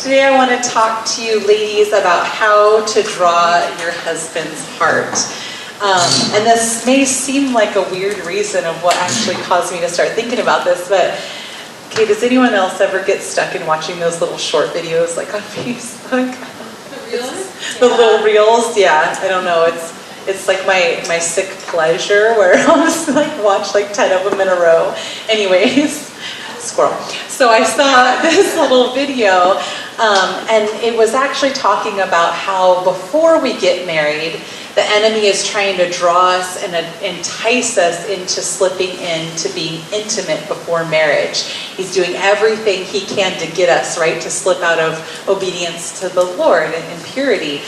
Today I want to talk to you ladies about how to draw your husband's heart. And this may seem like a weird reason of what actually caused me to start thinking about this, but okay, does anyone else ever get stuck in watching those little short videos like on Facebook? The reels? The little reels? Yeah, I don't know. It's like my sick pleasure where I'll just like watch like 10 of them in a row. Anyways, squirrel. So I saw this little video and it was actually talking about how before we get married, the enemy is trying to draw us and entice us into slipping into being intimate before marriage. He's doing everything he can to get us, right, to slip out of obedience to the Lord and purity.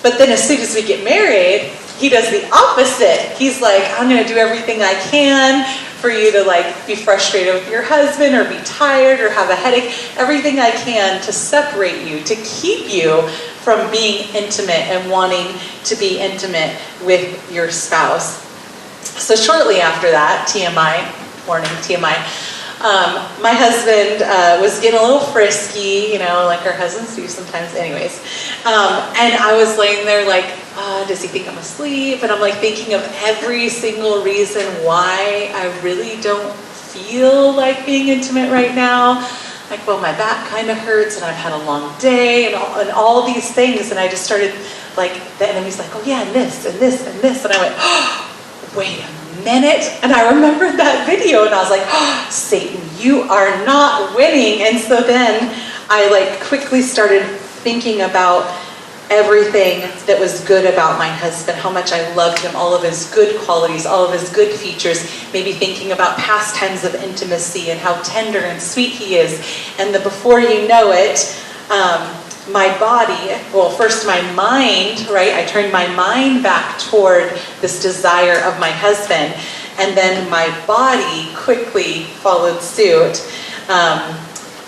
But then as soon as we get married, he does the opposite. He's like, I'm going to do everything I can for you to like be frustrated with your husband or be tired or have a headache. Everything I can to separate you, to keep you from being intimate and wanting to be intimate with your spouse. So shortly after that, TMI, warning, TMI, my husband was getting a little frisky, you know, like our husbands do sometimes anyways. And I was laying there like, does he think I'm asleep? And I'm like thinking of every single reason why I really don't feel like being intimate right now. Like, well, my back kind of hurts and I've had a long day and all these things. And I just started like, the enemy's like, oh yeah, and this and this and this. And I went, oh, wait a minute. And I remembered that video and I was like, oh, Satan, you are not winning. And so then I like quickly started thinking about everything that was good about my husband, how much I loved him, all of his good qualities, all of his good features, maybe thinking about past times of intimacy and how tender and sweet he is. And before you know it, my body, well, first my mind, right? I turned my mind back toward this desire of my husband, and then my body quickly followed suit.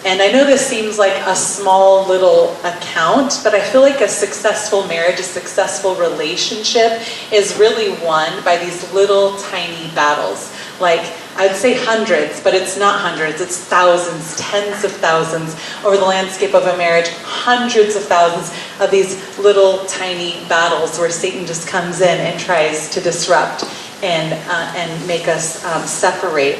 And I know this seems like a small little account, but I feel like a successful marriage, a successful relationship is really won by these little tiny battles. Like, I'd say hundreds, but it's not hundreds, it's thousands, tens of thousands over the landscape of a marriage, hundreds of thousands of these little tiny battles where Satan just comes in and tries to disrupt and make us separate.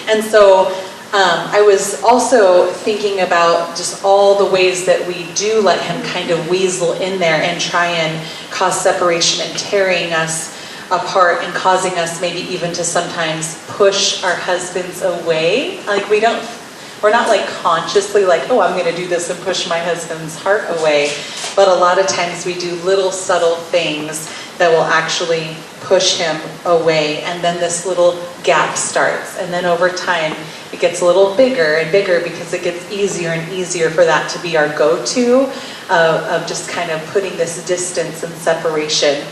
And so I was also thinking about just all the ways that we do let him kind of weasel in there and try and cause separation and tearing us apart and causing us maybe even to sometimes push our husbands away. Like we're not like consciously like, oh, I'm going to do this and push my husband's heart away. But a lot of times we do little subtle things that will actually push him away. And then this little gap starts. And then over time, it gets a little bigger and bigger because it gets easier and easier for that to be our go-to of just kind of putting this distance and separation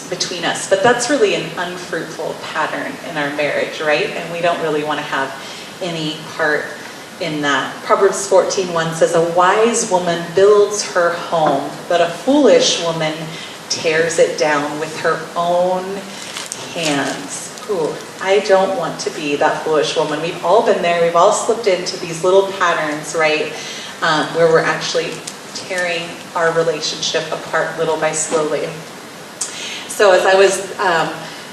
between us. But that's really an unfruitful pattern in our marriage, right? And we don't really want to have any part in that. Proverbs 14:1 says, a wise woman builds her home, but a foolish woman tears it down with her own hands. Ooh, I don't want to be that foolish woman. We've all been there. We've all slipped into these little patterns, right, where we're actually tearing our relationship apart little by slowly. So as I was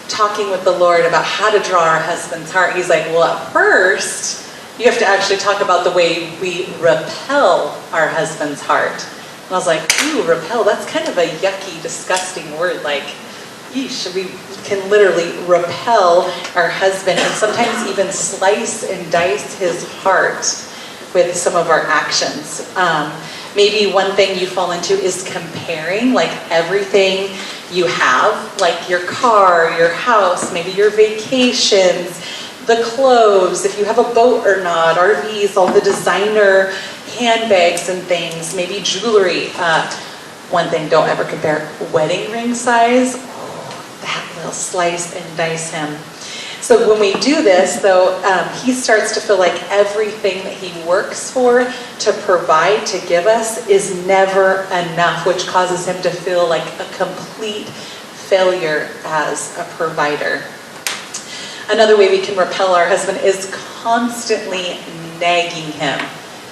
talking with the Lord about how to draw our husband's heart, he's like, well, at first, you have to actually talk about the way we repel our husband's heart. And I was like, ooh, repel, that's kind of a yucky, disgusting word. Like, yeesh, we can literally repel our husband and sometimes even slice and dice his heart with some of our actions. Maybe one thing you fall into is comparing, like everything you have, like your car, your house, maybe your vacations, the clothes, if you have a boat or not, RVs, all the designer handbags and things, maybe jewelry. One thing, don't ever compare wedding ring size. That will slice and dice him. So when we do this, though, he starts to feel like everything that he works for, to provide, to give us, is never enough, which causes him to feel like a complete failure as a provider. Another way we can repel our husband is constantly nagging him.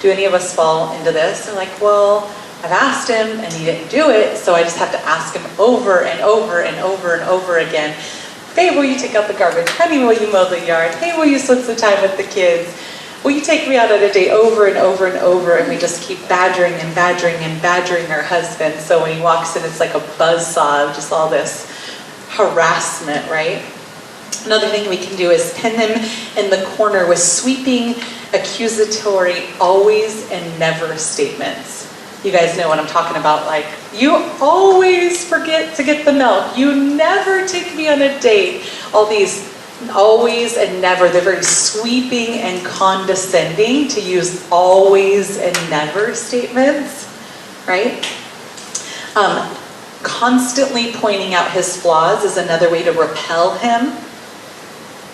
Do any of us fall into this? They're like, well, I've asked him and he didn't do it, so I just have to ask him over and over and over and over again. Babe, will you take out the garbage? Honey, will you mow the yard? Hey, will you spend some time with the kids? Will you take me out on a date over and over and over? And we just keep badgering and badgering and badgering our husband. So when he walks in, it's like a buzzsaw of just all this harassment, right? Another thing we can do is pin him in the corner with sweeping, accusatory, always and never statements. You guys know what I'm talking about, like, you always forget to get the milk. You never take me on a date. All these always and never, they're very sweeping and condescending to use always and never statements, right? Constantly pointing out his flaws is another way to repel him.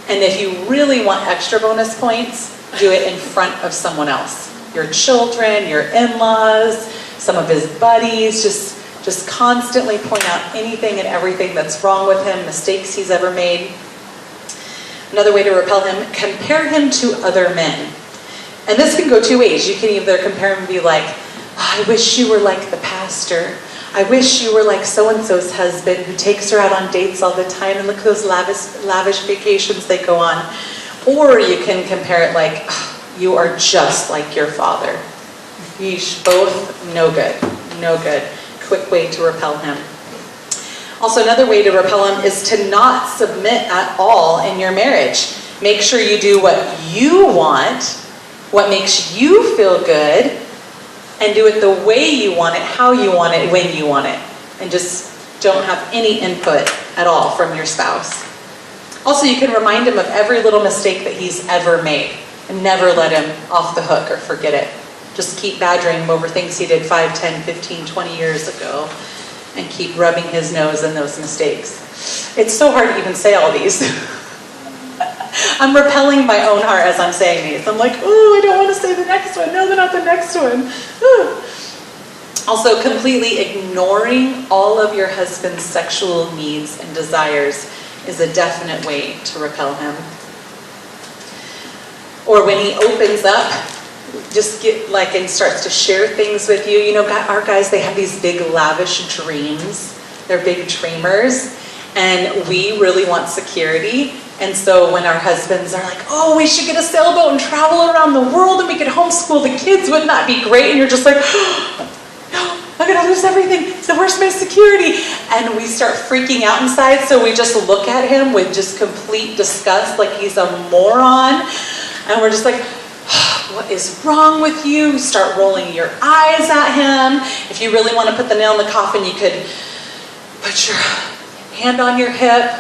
And if you really want extra bonus points, do it in front of someone else. Your children, your in-laws, some of his buddies, just constantly point out anything and everything that's wrong with him, mistakes he's ever made. Another way to repel him, compare him to other men. And this can go two ways. You can either compare him and be like, oh, I wish you were like the pastor. I wish you were like so-and-so's husband who takes her out on dates all the time, and look at those lavish vacations they go on. Or you can compare it like, oh, you are just like your father. Yeesh, both no good, no good. Quick way to repel him. Also, another way to repel him is to not submit at all in your marriage. Make sure you do what you want, what makes you feel good, and do it the way you want it, how you want it, when you want it. And just don't have any input at all from your spouse. Also, you can remind him of every little mistake that he's ever made and never let him off the hook or forget it. Just keep badgering him over things he did 5, 10, 15, 20 years ago and keep rubbing his nose in those mistakes. It's so hard to even say all these. I'm repelling my own heart as I'm saying these. I'm like, oh, I don't want to say the next one. No, they're not the next one. Ooh. Also, completely ignoring all of your husband's sexual needs and desires is a definite way to repel him. Or when he opens up, just get like and starts to share things with you. You know, our guys, they have these big lavish dreams. They're big dreamers, and we really want security. And so when our husbands are like, oh, we should get a sailboat and travel around the world and we could homeschool the kids, wouldn't that be great? And you're just like, oh, no, I'm gonna lose everything. It's the worst, my security. And we start freaking out inside, so we just look at him with just complete disgust, like he's a moron. And we're just like, what is wrong with you? Start rolling your eyes at him. If you really want to put the nail in the coffin, you could put your hand on your hip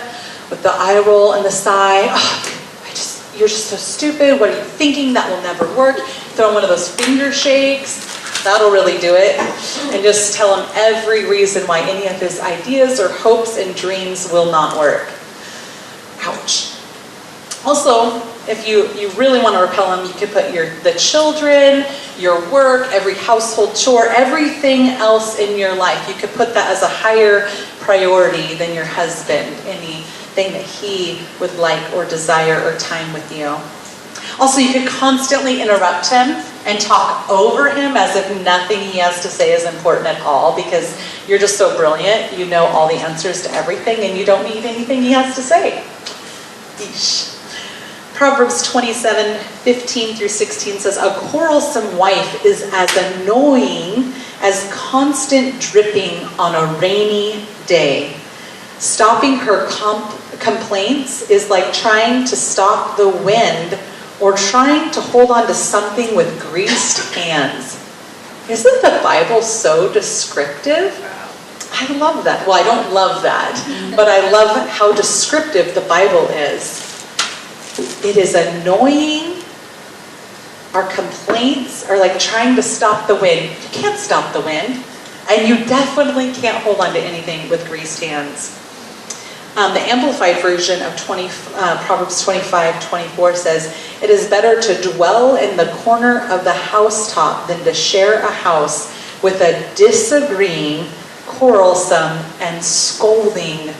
with the eye roll and the sigh. Oh, you're just so stupid. What are you thinking? That will never work. Throw in one of those finger shakes. That'll really do it. And just tell him every reason why any of his ideas or hopes and dreams will not work. Ouch. Also, if you really want to repel him, you could put the children, your work, every household chore, everything else in your life. You could put that as a higher priority than your husband, anything that he would like or desire or time with you. Also, you could constantly interrupt him and talk over him as if nothing he has to say is important at all, because you're just so brilliant. You know all the answers to everything and you don't need anything he has to say. Yeesh. Proverbs 27:15 through 16 says, a quarrelsome wife is as annoying as constant dripping on a rainy day. Stopping her complaints is like trying to stop the wind or trying to hold on to something with greased hands. Isn't the Bible so descriptive? I love that. Well, I don't love that, but I love how descriptive the Bible is. It is annoying. Our complaints are like trying to stop the wind. You can't stop the wind. And you definitely can't hold on to anything with greased hands. The Amplified version of Proverbs 25:24 says, it is better to dwell in the corner of the housetop than to share a house with a disagreeing, quarrelsome, and scolding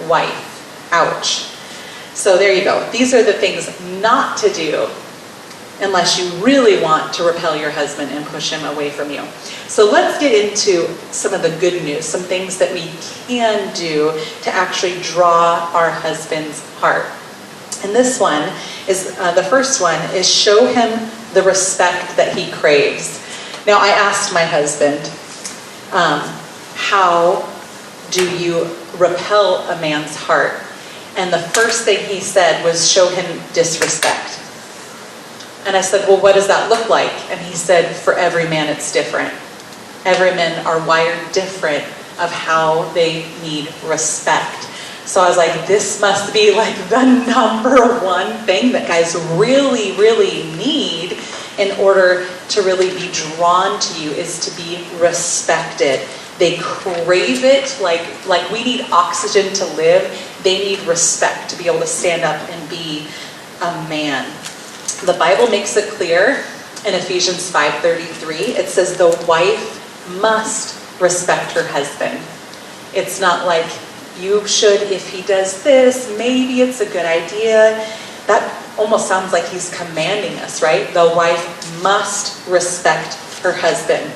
wife. Ouch. So there you go. These are the things not to do unless you really want to repel your husband and push him away from you. So let's get into some of the good news, some things that we can do to actually draw our husband's heart. And this one is, the first one is show him the respect that he craves. Now, I asked my husband, how do you repel a man's heart? And the first thing he said was show him disrespect. And I said, well, what does that look like? And he said, for every man it's different. Every men are wired different of how they need respect. So I was like, this must be like the number one thing that guys really, really need in order to really be drawn to you, is to be respected. They crave it like we need oxygen to live. They need respect to be able to stand up and be a man. The Bible makes it clear in Ephesians 5:33. It says the wife must respect her husband. It's not like you should if he does this, maybe it's a good idea. That almost sounds like he's commanding us, right? The wife must respect her husband,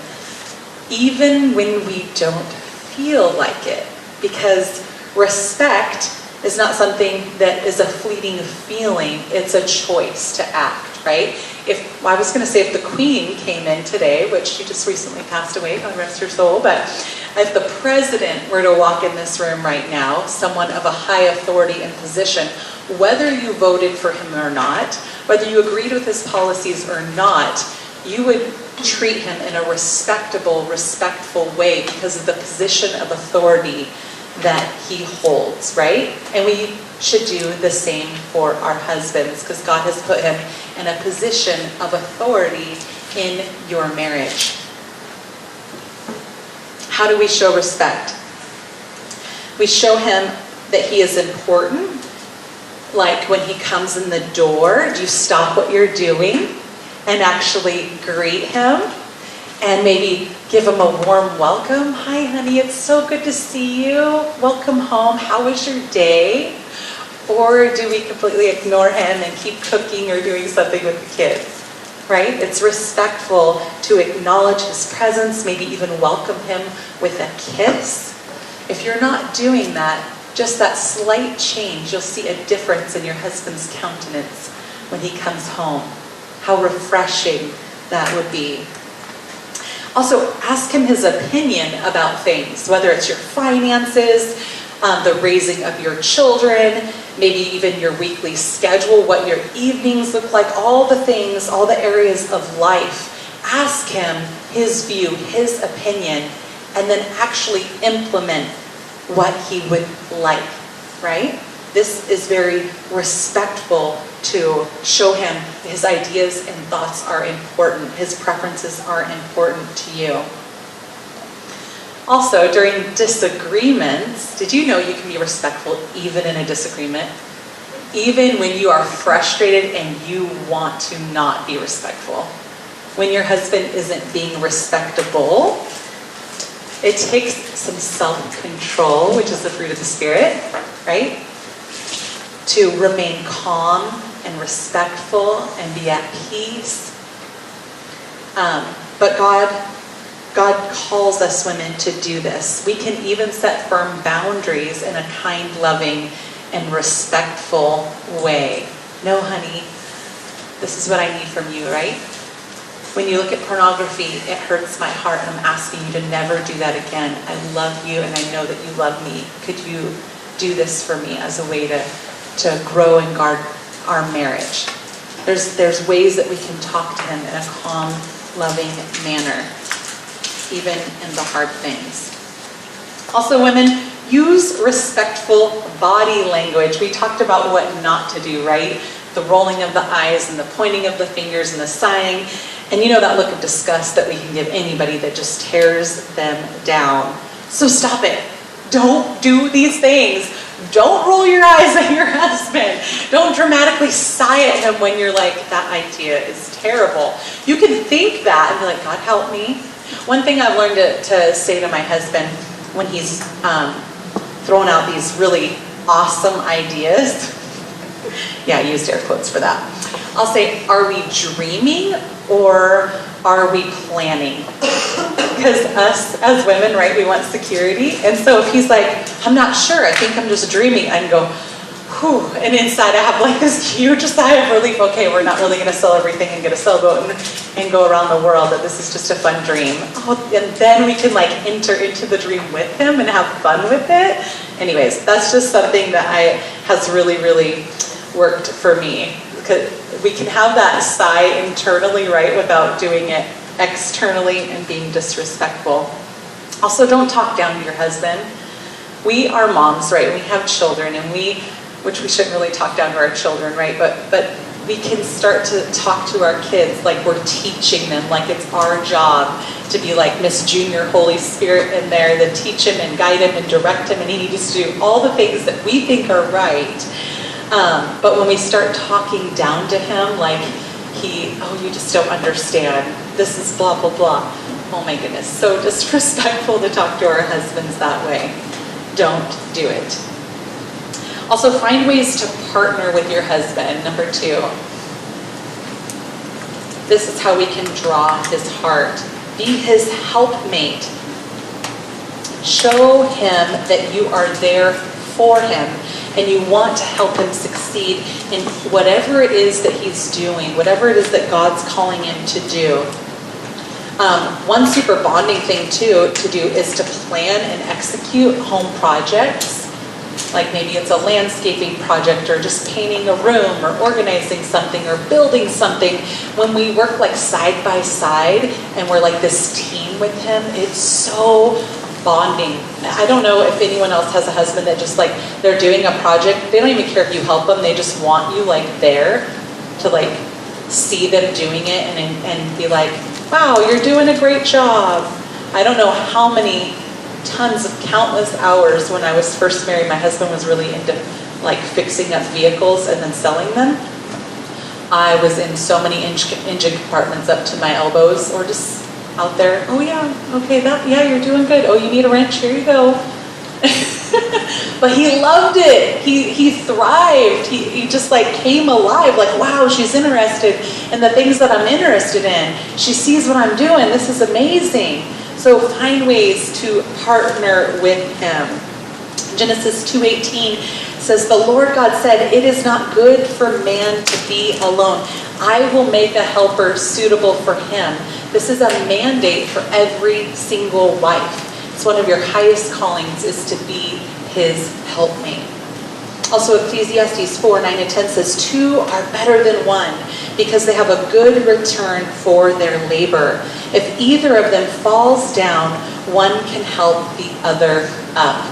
even when we don't feel like it, because respect is not something that is a fleeting feeling, it's a choice to act, right? I was going to say if the Queen came in today, which she just recently passed away, God rest her soul, but if the President were to walk in this room right now, someone of a high authority and position, whether you voted for him or not, whether you agreed with his policies or not, you would treat him in a respectable, respectful way because of the position of authority that he holds, right? And we should do the same for our husbands because God has put him in a position of authority in your marriage. How do we show respect? We show him that he is important. Like when he comes in the door, do you stop what you're doing and actually greet him? And maybe give him a warm welcome. Hi, honey, it's so good to see you. Welcome home. How was your day? Or do we completely ignore him and keep cooking or doing something with the kids? Right? It's respectful to acknowledge his presence, maybe even welcome him with a kiss. If you're not doing that, just that slight change, you'll see a difference in your husband's countenance when he comes home. How refreshing that would be. Also, ask him his opinion about things, whether it's your finances, the raising of your children, maybe even your weekly schedule, what your evenings look like, all the things, all the areas of life. Ask him his view, his opinion, and then actually implement what he would like, right? This is very respectful to show him his ideas and thoughts are important. His preferences are important to you. Also, during disagreements, did you know you can be respectful even in a disagreement? Even when you are frustrated and you want to not be respectful. When your husband isn't being respectable, it takes some self-control, which is the fruit of the Spirit, right? To remain calm and respectful and be at peace. But God calls us women to do this. We can even set firm boundaries in a kind, loving, and respectful way. No, honey, this is what I need from you, right? When you look at pornography, it hurts my heart, and I'm asking you to never do that again. I love you, and I know that you love me. Could you do this for me as a way to grow and guard our marriage? There's ways that we can talk to him in a calm, loving manner, even in the hard things. Also, women, use respectful body language. We talked about what not to do, right? The rolling of the eyes and the pointing of the fingers and the sighing. And you know that look of disgust that we can give anybody that just tears them down. So stop it. Don't do these things. Don't roll your eyes at your husband. Don't dramatically sigh at him when you're like, that idea is terrible. You can think that and be like, God help me. One thing I've learned to say to my husband when he's throwing out these really awesome ideas, yeah, I used air quotes for that. I'll say, are we dreaming or are we planning? Because us as women, right, we want security. And so if he's like, I'm not sure, I think I'm just dreaming, I can go, whew. And inside I have like this huge sigh of relief. Okay, we're not really going to sell everything and get a sailboat and go around the world, that this is just a fun dream. Oh, and then we can like enter into the dream with him and have fun with it. Anyways, that's just something that has really, really worked for me. Because we can have that sigh internally, right, without doing it externally and being disrespectful. Also, don't talk down to your husband. We are moms, right? We have children, and which we shouldn't really talk down to our children, right? But we can start to talk to our kids like we're teaching them, like it's our job to be like Miss Junior Holy Spirit in there, to teach him and guide him and direct him, and he needs to do all the things that we think are right. But when we start talking down to him, like you just don't understand. This is blah, blah, blah. Oh my goodness, so disrespectful to talk to our husbands that way. Don't do it. Also, find ways to partner with your husband. Number 2. This is how we can draw his heart. Be his helpmate. Show him that you are there for him and you want to help him succeed in whatever it is that he's doing, whatever it is that God's calling him to do. One super bonding thing too to do is to plan and execute home projects. Like maybe it's a landscaping project or just painting a room or organizing something or building something. When we work like side by side and we're like this team with him, it's so bonding. I don't know if anyone else has a husband that just like, they're doing a project, they don't even care if you help them, they just want you like there to like see them doing it and be like, wow, you're doing a great job. I don't know how many tons of countless hours when I was first married, my husband was really into like fixing up vehicles and then selling them. I was in so many engine compartments up to my elbows or just out there. Oh yeah, okay, you're doing good. Oh, you need a wrench? Here you go. But he loved it. He thrived. He just like came alive. Like, wow, she's interested in the things that I'm interested in. She sees what I'm doing. This is amazing. So find ways to partner with him. Genesis 2:18 says, the Lord God said, it is not good for man to be alone. I will make a helper suitable for him. This is a mandate for every single wife. It's one of your highest callings is to be his helpmate. Also Ecclesiastes 4:9-10 says, 2 are better than 1 because they have a good return for their labor. If either of them falls down, one can help the other up.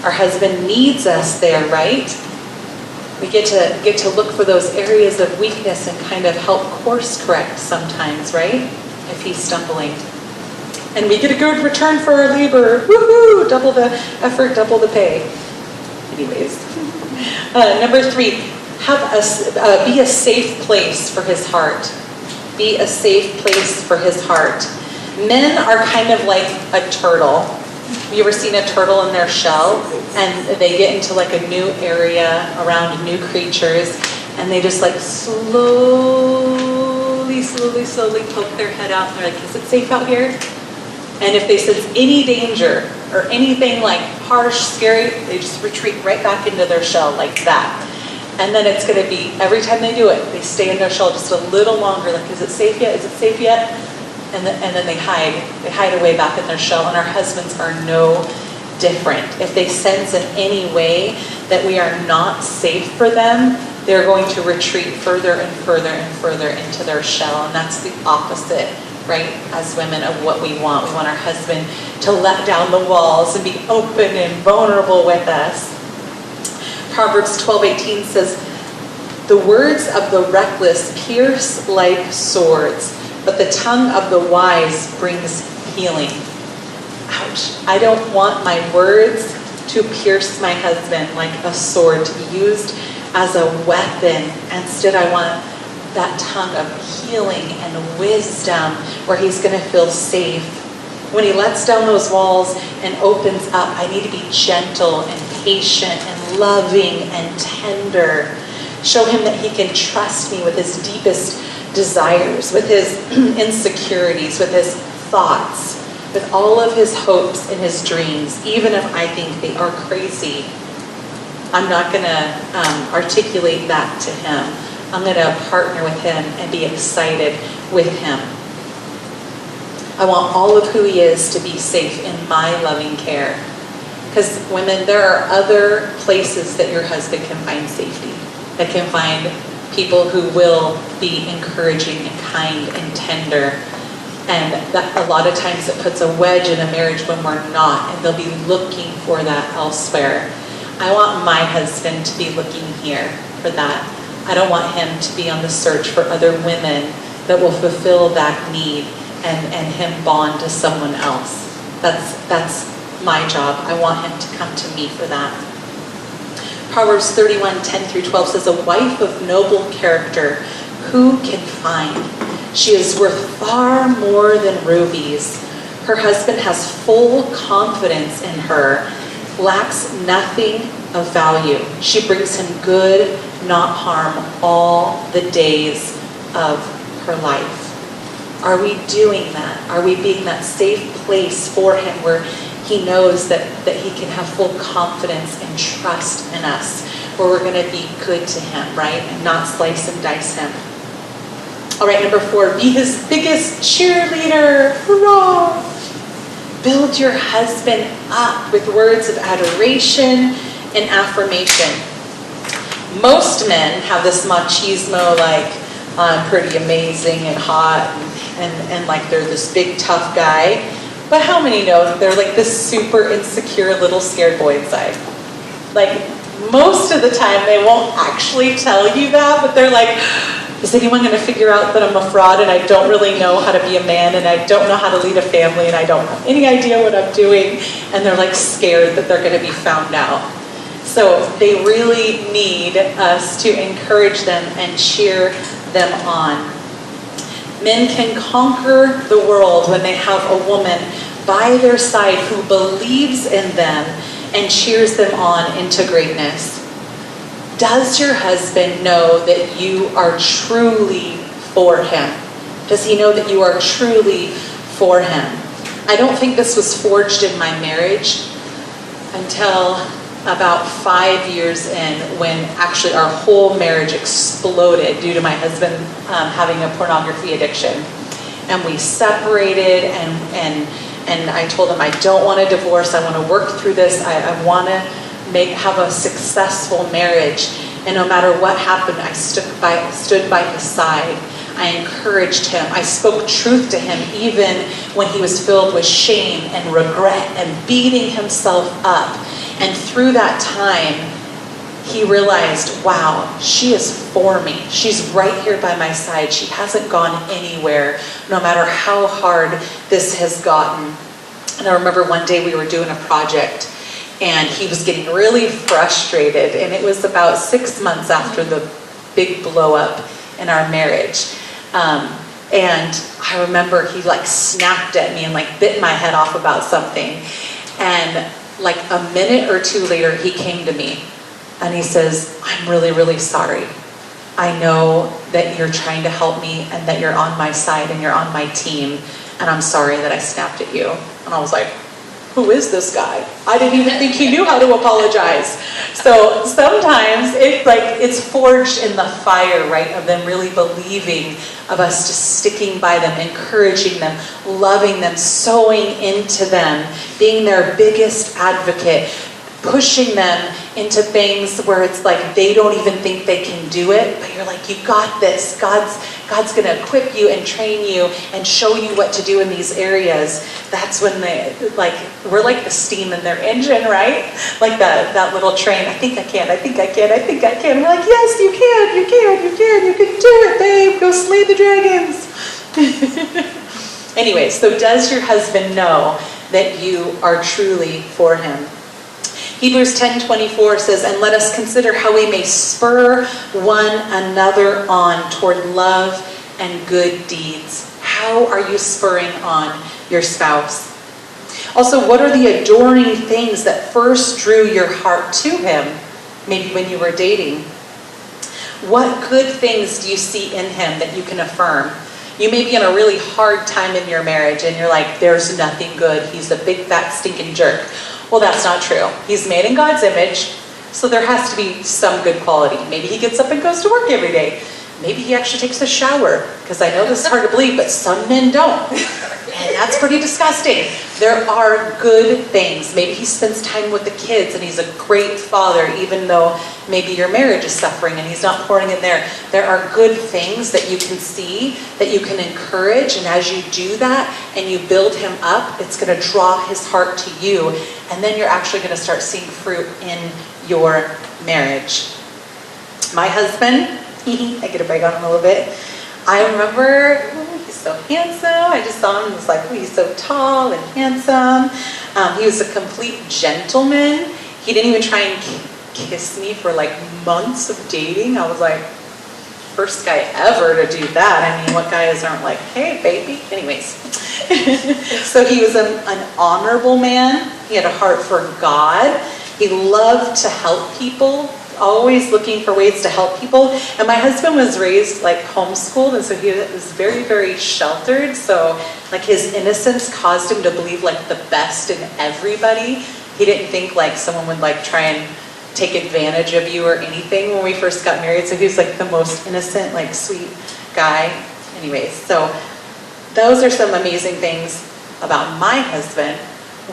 Our husband needs us there, right? We get to look for those areas of weakness and kind of help course correct sometimes, right? If he's stumbling. And we get a good return for our labor. Woohoo! Double the effort, double the pay. Anyways. Number 3, be a safe place for his heart. Be a safe place for his heart. Men are kind of like a turtle. Have you ever seen a turtle in their shell? And they get into like a new area around new creatures, and they just like slowly poke their head out. And they're like, is it safe out here? And if they sense any danger or anything like harsh, scary, they just retreat right back into their shell like that. And then it's going to be, every time they do it, they stay in their shell just a little longer. Like, is it safe yet? Is it safe yet? And then they hide away back in their shell. And our husbands are no different. If they sense in any way that we are not safe for them, they're going to retreat further and further and further into their shell. And that's the opposite, right, as women, of what we want. We want our husband to let down the walls and be open and vulnerable with us. Proverbs 12:18 says, the words of the reckless pierce like swords, but the tongue of the wise brings healing. Ouch. I don't want my words to pierce my husband like a sword, to be used as a weapon. Instead, I want that tongue of healing and wisdom where he's going to feel safe. When he lets down those walls and opens up, I need to be gentle and patient and loving and tender. Show him that he can trust me with his deepest desires, with his insecurities, with his thoughts, with all of his hopes and his dreams, even if I think they are crazy. I'm not going to articulate that to him. I'm going to partner with him and be excited with him. I want all of who he is to be safe in my loving care. Because women, there are other places that your husband can find safety, that can find people who will be encouraging and kind and tender. And that a lot of times it puts a wedge in a marriage when we're not, and they'll be looking for that elsewhere. I want my husband to be looking here for that. I don't want him to be on the search for other women that will fulfill that need and him bond to someone else. That's my job. I want him to come to me for that. Proverbs 31:10-12 says, a wife of noble character, who can find? She is worth far more than rubies. Her husband has full confidence in her, lacks nothing of value. She brings him good, not harm, all the days of her life. Are we doing that? Are we being that safe place for him where he knows that he can have full confidence and trust in us, where we're going to be good to him, right? And not slice and dice him. All right, number 4, be his biggest cheerleader. Hurrah! Build your husband up with words of adoration and affirmation. Most men have this machismo, like, I'm pretty amazing and hot and like they're this big tough guy. But how many know that they're like this super insecure little scared boy inside? Like, most of the time they won't actually tell you that, but they're like, is anyone going to figure out that I'm a fraud and I don't really know how to be a man and I don't know how to lead a family and I don't have any idea what I'm doing? And they're like scared that they're going to be found out. So they really need us to encourage them and cheer them on. Men can conquer the world when they have a woman by their side who believes in them and cheers them on into greatness. Does your husband know that you are truly for him? Does he know that you are truly for him? I don't think this was forged in my marriage until about 5 years in, when actually our whole marriage exploded due to my husband having a pornography addiction. And we separated, and I told him, I don't want a divorce. I want to work through this. I want to have a successful marriage. And no matter what happened, I stood by his side. I encouraged him. I spoke truth to him even when he was filled with shame and regret and beating himself up. And through that time, he realized, wow, she is for me. She's right here by my side. She hasn't gone anywhere, no matter how hard this has gotten. And I remember one day we were doing a project, and he was getting really frustrated. And it was about 6 months after the big blow up in our marriage. And I remember he like snapped at me and like bit my head off about something. And like a minute or two later, he came to me and he says, I'm really, really sorry. I know that you're trying to help me and that you're on my side and you're on my team. And I'm sorry that I snapped at you. And I was like, who is this guy? I didn't even think he knew how to apologize. So sometimes it's forged in the fire, right, of them really believing, of us just sticking by them, encouraging them, loving them, sowing into them, being their biggest advocate, pushing them into things where it's like they don't even think they can do it, but you're like, you got this. God's going to equip you and train you and show you what to do in these areas. That's when we're like the steam in their engine, right? Like that little train. I think I can. We're like, yes, you can do it, babe. Go slay the dragons. Anyway, so does your husband know that you are truly for him? Hebrews 10:24 says, and let us consider how we may spur one another on toward love and good deeds. How are you spurring on your spouse? Also, what are the adoring things that first drew your heart to him, maybe when you were dating? What good things do you see in him that you can affirm? You may be in a really hard time in your marriage and you're like, there's nothing good. He's a big, fat, stinking jerk. Well, that's not true. He's made in God's image, so there has to be some good quality. Maybe he gets up and goes to work every day. Maybe he actually takes a shower, because I know this is hard to believe, but some men don't. And that's pretty disgusting. There are good things. Maybe he spends time with the kids and he's a great father, even though maybe your marriage is suffering and he's not pouring in there. There are good things that you can see, that you can encourage, and as you do that and you build him up, it's going to draw his heart to you, and then you're actually going to start seeing fruit in your marriage. My husband, I get a brag on him a little bit. I remember, he's so handsome. I just saw him and was like, he's so tall and handsome. He was a complete gentleman. He didn't even try and kiss me for like months of dating. I was like, first guy ever to do that. I mean, what guys aren't like, hey, baby? Anyways. So he was an honorable man. He had a heart for God. He loved to help people, always looking for ways to help people. And my husband was raised like homeschooled, and so he was very, very sheltered. So like his innocence caused him to believe like the best in everybody. He didn't think like someone would like try and take advantage of you or anything when we first got married. So he was like the most innocent, like sweet guy. Anyways, so those are some amazing things about my husband.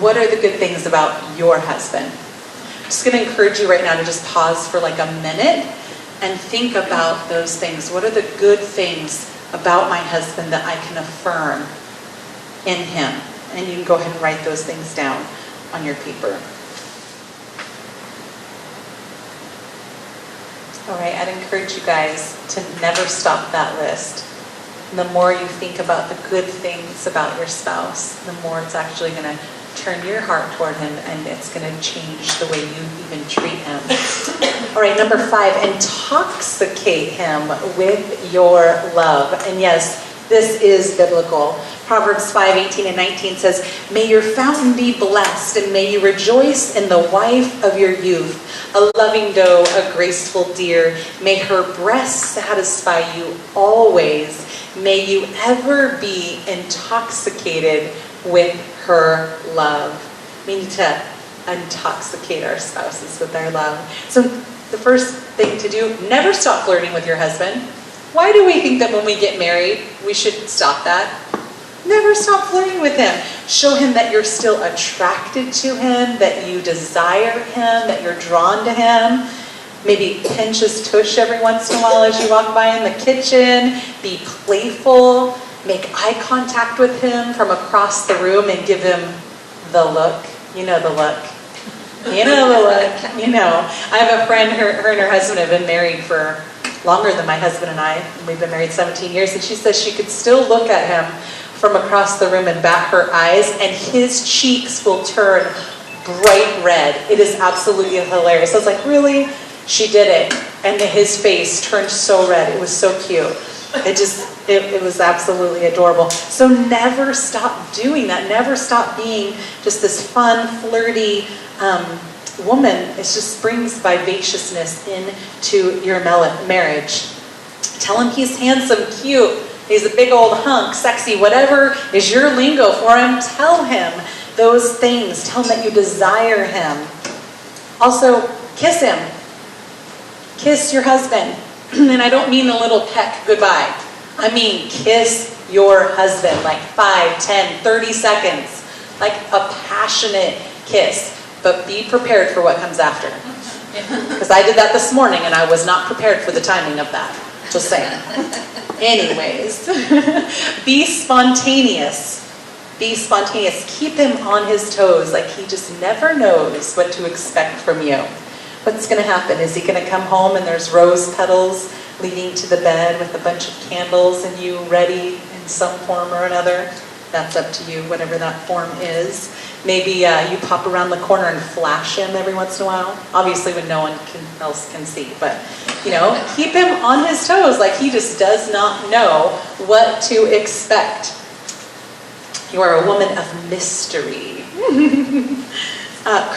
What are the good things about your husband? I'm just going to encourage you right now to just pause for like a minute and think about those things. What are the good things about my husband that I can affirm in him? And you can go ahead and write those things down on your paper. All right, I'd encourage you guys to never stop that list. And the more you think about the good things about your spouse, the more it's actually going to turn your heart toward him, and it's going to change the way you even treat him. All right, number 5, intoxicate him with your love. And yes, this is biblical. Proverbs 5:18 and 19 says, may your fountain be blessed, and may you rejoice in the wife of your youth, a loving doe, a graceful deer. May her breast satisfy you always. May you ever be intoxicated with her love. We need to intoxicate our spouses with our love. So the first thing to do, never stop flirting with your husband. Why do we think that when we get married, we should stop that? Never stop flirting with him. Show him that you're still attracted to him, that you desire him, that you're drawn to him. Maybe pinch his tush every once in a while as you walk by in the kitchen. Be playful. Make eye contact with him from across the room and give him the look. You know the look. You know the look. You know. I have a friend, her and her husband have been married for longer than my husband and I. We've been married 17 years, and she says she could still look at him from across the room and bat her eyes, and his cheeks will turn bright red. It is absolutely hilarious. I was like, really? She did it. And his face turned so red. It was so cute. It was absolutely adorable. So never stop doing that. Never stop being just this fun, flirty woman. It just brings vivaciousness into your marriage. Tell him he's handsome, cute. He's a big old hunk, sexy, whatever is your lingo for him. Tell him those things. Tell him that you desire him. Also, kiss him. Kiss your husband. And I don't mean a little peck goodbye. I mean kiss your husband like 5, 10, 30 seconds. Like a passionate kiss. But be prepared for what comes after. Because I did that this morning and I was not prepared for the timing of that. Just saying. Anyways. Be spontaneous. Be spontaneous. Keep him on his toes. Like he just never knows what to expect from you. What's going to happen? Is he going to come home and there's rose petals leading to the bed with a bunch of candles and you ready in some form or another? That's up to you, whatever that form is. Maybe you pop around the corner and flash him every once in a while. Obviously when no one else can see. But, keep him on his toes like he just does not know what to expect. You are a woman of mystery.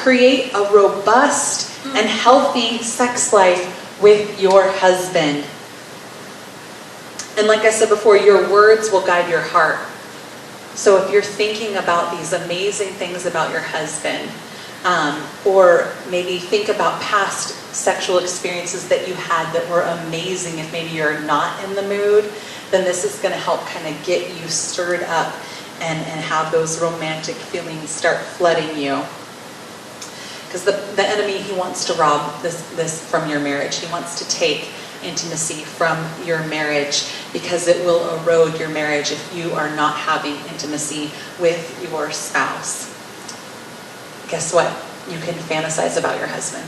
Create a robust and healthy sex life with your husband. And like I said before, your words will guide your heart. So if you're thinking about these amazing things about your husband, or maybe think about past sexual experiences that you had that were amazing, if maybe you're not in the mood, then this is going to help kind of get you stirred up and have those romantic feelings start flooding you. Because the enemy, he wants to rob this from your marriage. He wants to take intimacy from your marriage because it will erode your marriage if you are not having intimacy with your spouse. Guess what? You can fantasize about your husband.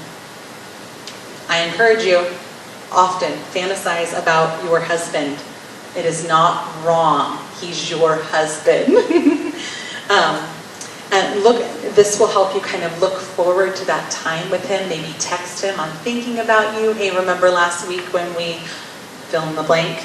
I encourage you, often fantasize about your husband. It is not wrong. He's your husband. And look, this will help you kind of look forward to that time with him. Maybe text him, I'm thinking about you. Hey, remember last week when we fill in the blank?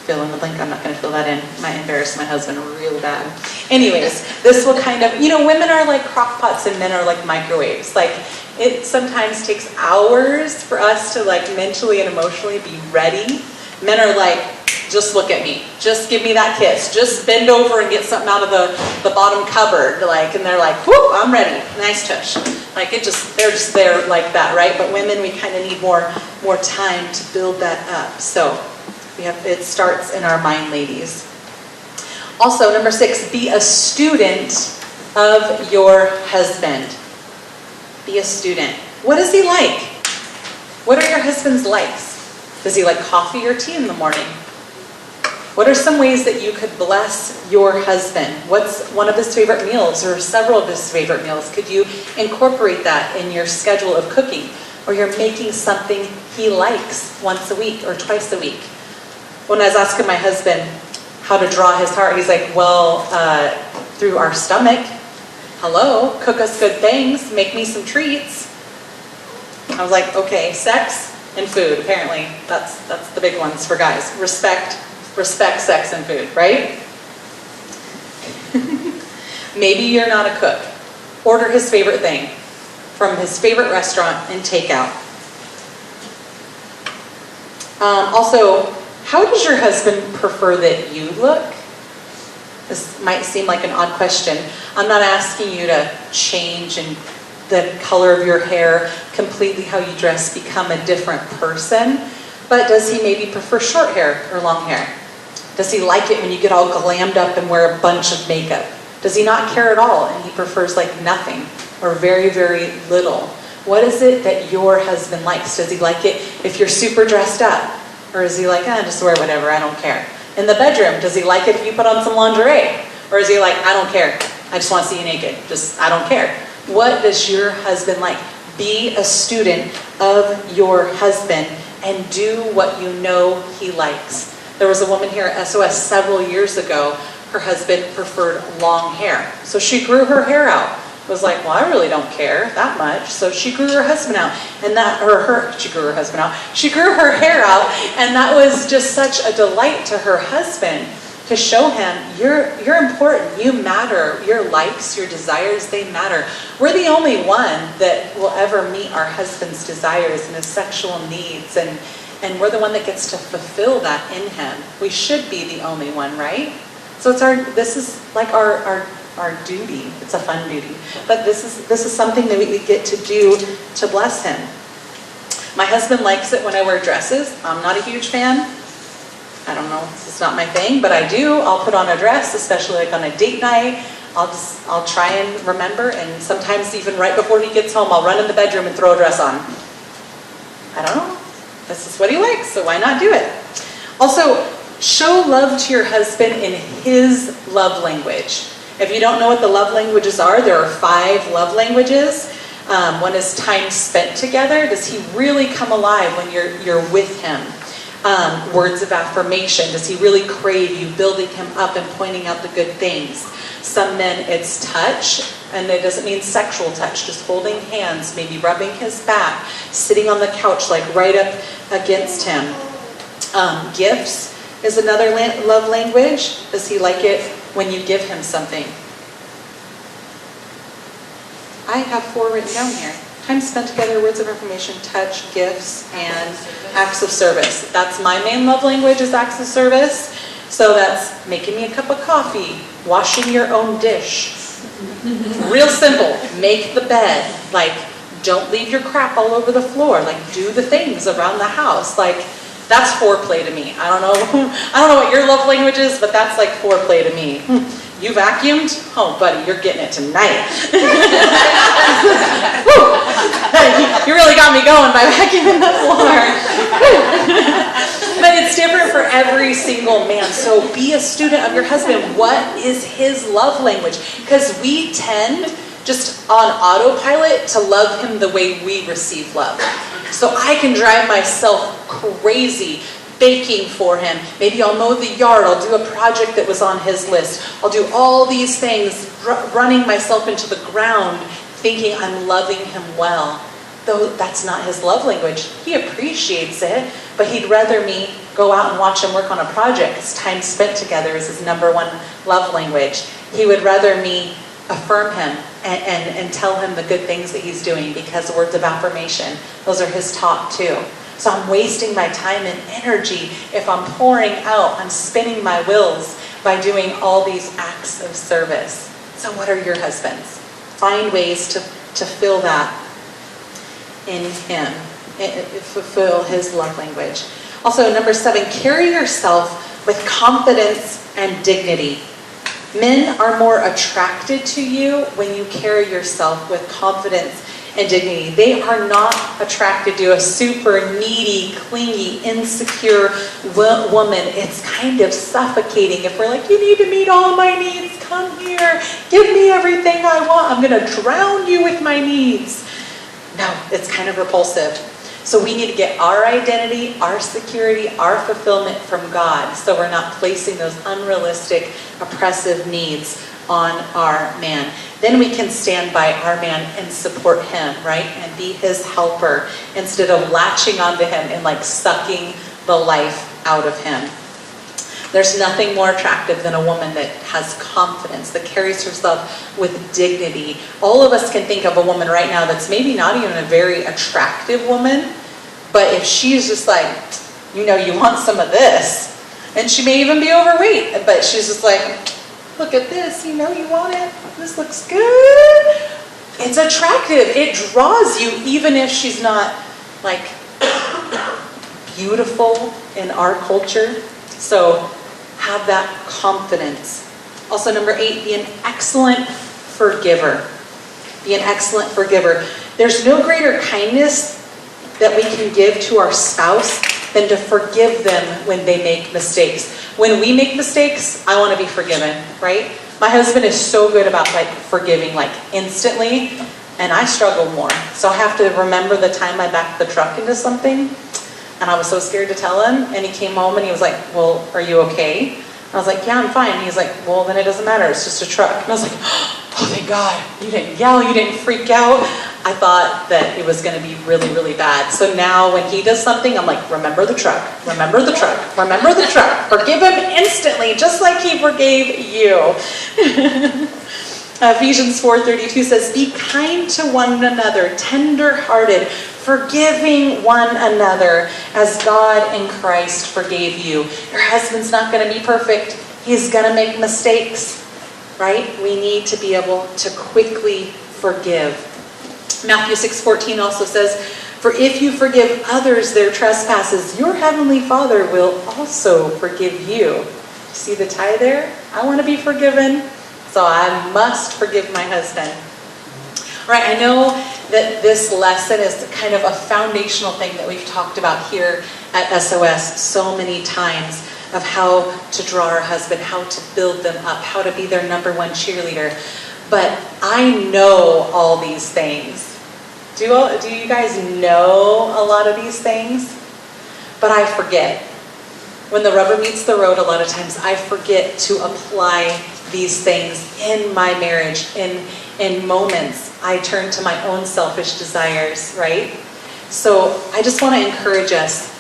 Fill in the blank, I'm not going to fill that in. Might embarrass my husband real bad. Anyways, this will kind of, women are like crock pots and men are like microwaves. Like, it sometimes takes hours for us to like mentally and emotionally be ready. Men are like, just look at me. Just give me that kiss. Just bend over and get something out of the bottom cupboard. And they're like, whoop, I'm ready. Nice touch. Like they're just there like that, right? But women, we kind of need more time to build that up. So it starts in our mind, ladies. Also, number 6, be a student of your husband. Be a student. What is he like? What are your husband's likes? Does he like coffee or tea in the morning? What are some ways that you could bless your husband? What's one of his favorite meals or several of his favorite meals? Could you incorporate that in your schedule of cooking? Or you're making something he likes once a week or twice a week? When I was asking my husband how to draw his heart, he's like, well, through our stomach. Hello, cook us good things, make me some treats. I was like, okay, sex and food, apparently. That's the big ones for guys. Respect, sex, and food, right? Maybe you're not a cook. Order his favorite thing from his favorite restaurant and take out. Also, how does your husband prefer that you look? This might seem like an odd question. I'm not asking you to change and the color of your hair, completely how you dress, become a different person. But does he maybe prefer short hair or long hair? Does he like it when you get all glammed up and wear a bunch of makeup? Does he not care at all and he prefers like nothing or very, very little? What is it that your husband likes? Does he like it if you're super dressed up? Or is he like, just wear whatever, I don't care? In the bedroom, does he like it if you put on some lingerie? Or is he like, I don't care, I just want to see you naked, I don't care. What does your husband like? Be a student of your husband and do what you know he likes. There was a woman here at SOS several years ago. Her husband preferred long hair. So she grew her hair out. Was like, well, I really don't care that much. So she grew her husband out. She grew her husband out. She grew her hair out. And that was just such a delight to her husband to show him, you're important. You matter. Your likes, your desires, they matter. We're the only one that will ever meet our husband's desires and his sexual needs. And we're the one that gets to fulfill that in him. We should be the only one, right? So this is like our duty. It's a fun duty. But this is something that we get to do to bless him. My husband likes it when I wear dresses. I'm not a huge fan. I don't know, it's not my thing, but I do. I'll put on a dress, especially like on a date night. I'll try and remember, and sometimes even right before he gets home, I'll run in the bedroom and throw a dress on. I don't know. This is what he likes, so why not do it? Also, show love to your husband in his love language. If you don't know what the love languages are, there are 5 love languages. One is time spent together. Does he really come alive when you're with him? Words of affirmation. Does he really crave you, building him up and pointing out the good things? Some men, it's touch, and it doesn't mean sexual touch, just holding hands, maybe rubbing his back, sitting on the couch like right up against him. Gifts is another love language. Does he like it when you give him something? I have 4 written down here. Time spent together, words of affirmation, touch, gifts, and acts of service. That's my main love language, is acts of service. So that's making me a cup of coffee, washing your own dish. Real simple. Make the bed. Like, don't leave your crap all over the floor. Like, do the things around the house. Like, that's foreplay to me. I don't know what your love language is, but that's like foreplay to me. You vacuumed? Oh, buddy, you're getting it tonight. You really got me going by vacuuming the floor. But it's different for every single man. So be a student of your husband. What is his love language? Because we tend, just on autopilot, to love him the way we receive love. So I can drive myself crazy baking for him. Maybe I'll mow the yard. I'll do a project that was on his list. I'll do all these things, running myself into the ground, thinking I'm loving him well. Though that's not his love language. He appreciates it, but he'd rather me go out and watch him work on a project, because time spent together is his number one love language. He would rather me affirm him and tell him the good things that he's doing, because words of affirmation, those are his top two. So I'm wasting my time and energy if I'm pouring out, I'm spinning my wheels by doing all these acts of service. So what are your husbands? Find ways to fill that in him, fulfill his love language. Also, number 7, carry yourself with confidence and dignity. Men are more attracted to you when you carry yourself with confidence and dignity. They are not attracted to a super needy, clingy, insecure woman. It's kind of suffocating if we're like, you need to meet all my needs. Come here. Give me everything I want. I'm going to drown you with my needs. No, it's kind of repulsive. So we need to get our identity, our security, our fulfillment from God, so we're not placing those unrealistic, oppressive needs on our man. Then we can stand by our man and support him, right? And be his helper instead of latching onto him and like sucking the life out of him. There's nothing more attractive than a woman that has confidence, that carries herself with dignity. All of us can think of a woman right now that's maybe not even a very attractive woman, but if she's just like, you want some of this, and she may even be overweight, but she's just like, look at this, you want it, this looks good. It's attractive, it draws you, even if she's not like beautiful in our culture. So have that confidence. Also, number 8, be an excellent forgiver. Be an excellent forgiver. There's no greater kindness that we can give to our spouse than to forgive them when they make mistakes. When we make mistakes, I want to be forgiven, right? My husband is so good about forgiving instantly, and I struggle more. So I have to remember the time I backed the truck into something, and I was so scared to tell him, and he came home and he was like, well, are you okay? I was like, yeah, I'm fine. And he's like, well, then it doesn't matter. It's just a truck. And I was like, oh, thank God. You didn't yell. You didn't freak out. I thought that it was going to be really, really bad. So now when he does something, I'm like, remember the truck. Remember the truck. Remember the truck. Forgive him instantly, just like he forgave you. Ephesians 4:32 says, be kind to one another, tender-hearted, forgiving one another as God in Christ forgave you. Your husband's not going to be perfect. He's going to make mistakes, right? We need to be able to quickly forgive. Matthew 6:14 also says, for if you forgive others their trespasses, your heavenly Father will also forgive you. See the tie there? I want to be forgiven, so I must forgive my husband. All right, I know that this lesson is kind of a foundational thing that we've talked about here at SOS so many times, of how to draw our husband, how to build them up, how to be their number one cheerleader. But I know all these things. Do you guys know a lot of these things? But I forget. When the rubber meets the road, a lot of times I forget to apply these things in my marriage. In moments, I turn to my own selfish desires, right? So I just want to encourage us,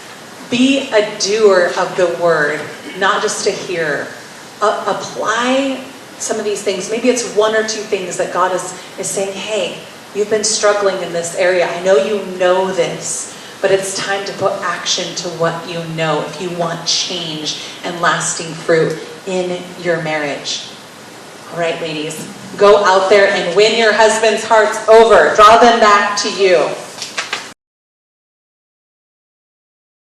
be a doer of the word, not just a hearer. Apply some of these things. Maybe it's 1 or 2 things that God is saying, hey, You've been struggling in this area. I know you know this, but it's time to put action to what you know if you want change and lasting fruit in your marriage. All right, ladies, go out there and win your husband's hearts over. Draw them back to you.